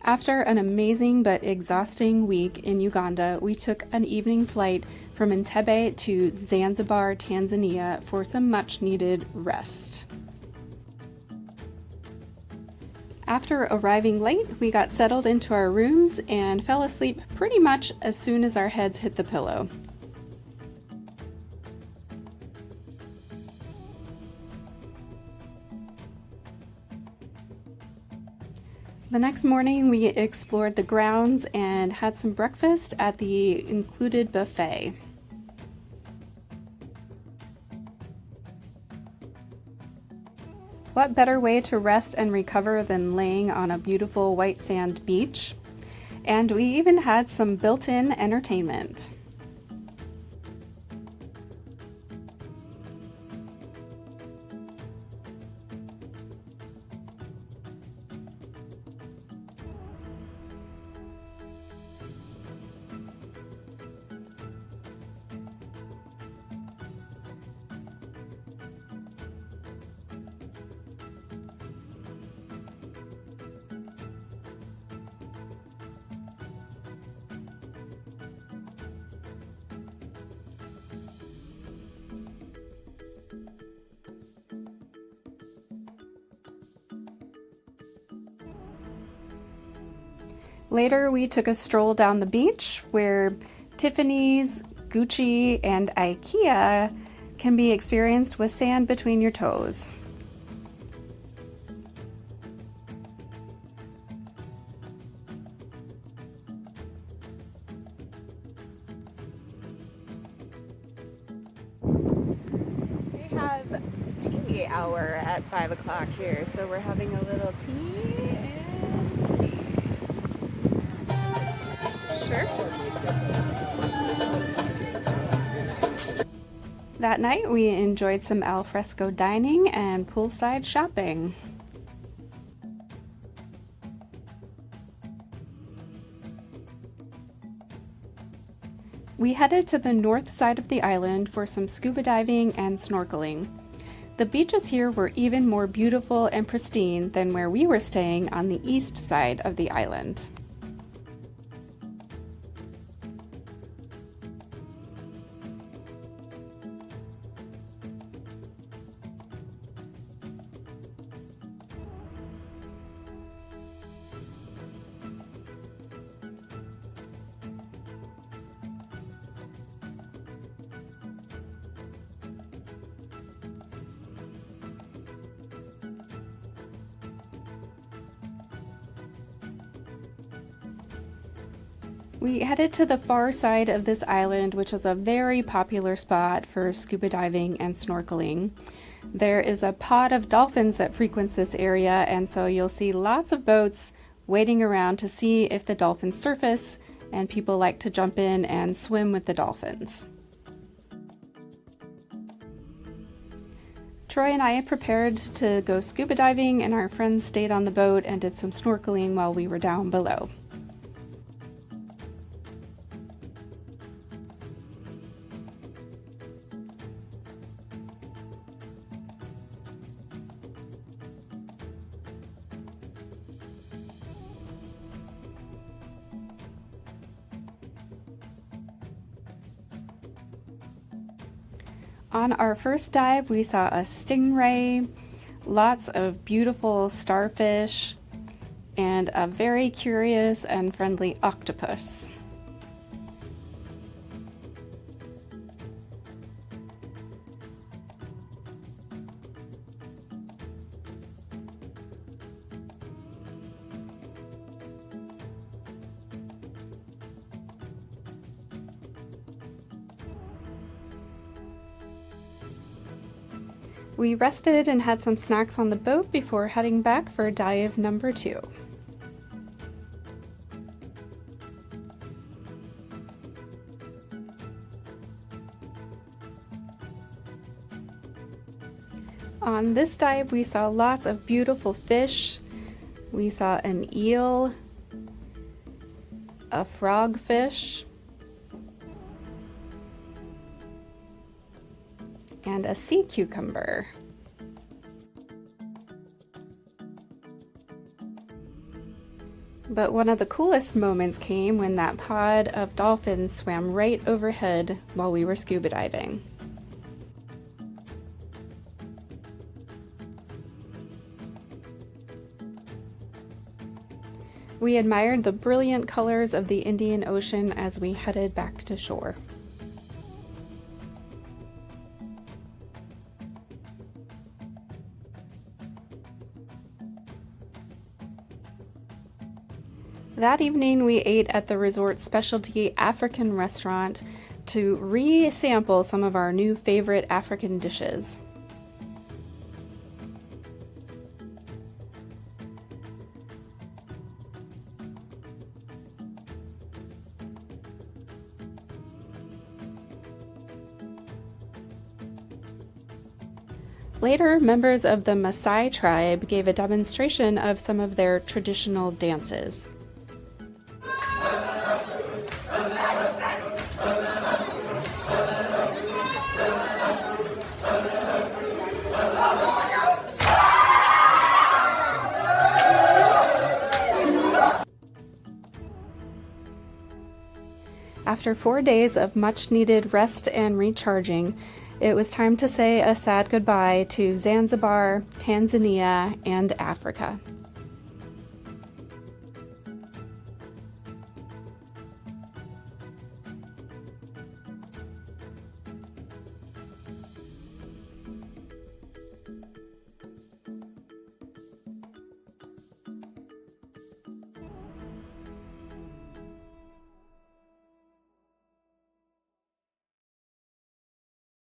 After an amazing but exhausting week in Uganda, we took an evening flight from Entebbe to Zanzibar, Tanzania for some much needed rest. After arriving late, we got settled into our rooms and fell asleep pretty much as soon as our heads hit the pillow. The next morning, we explored the grounds and had some breakfast at the included buffet. What better way to rest and recover than laying on a beautiful white sand beach? And we even had some built-in entertainment. Later, we took a stroll down the beach where Tiffany's, Gucci, and IKEA can be experienced with sand between your toes. We have tea hour at 5 o'clock here, so we're having a little tea and cheese. Sure. That night, we enjoyed some al fresco dining and poolside shopping. We headed to the north side of the island for some scuba diving and snorkeling. The beaches here were even more beautiful and pristine than where we were staying on the east side of the island. We headed to the far side of this island, which is a very popular spot for scuba diving and snorkeling. There is a pod of dolphins that frequents this area, and so you'll see lots of boats waiting around to see if the dolphins surface, and people like to jump in and swim with the dolphins. Troy and I prepared to go scuba diving, and our friends stayed on the boat and did some snorkeling while we were down below. On our first dive, we saw a stingray, lots of beautiful starfish, and a very curious and friendly octopus. We rested and had some snacks on the boat before heading back for dive number 2. On this dive, we saw lots of beautiful fish. We saw an eel, a frogfish, and a sea cucumber. But one of the coolest moments came when that pod of dolphins swam right overhead while we were scuba diving. We admired the brilliant colors of the Indian Ocean as we headed back to shore. That evening, we ate at the resort's specialty African restaurant to re-sample some of our new favorite African dishes. Later, members of the Maasai tribe gave a demonstration of some of their traditional dances. After 4 days of much-needed rest and recharging, it was time to say a sad goodbye to Zanzibar, Tanzania, and Africa.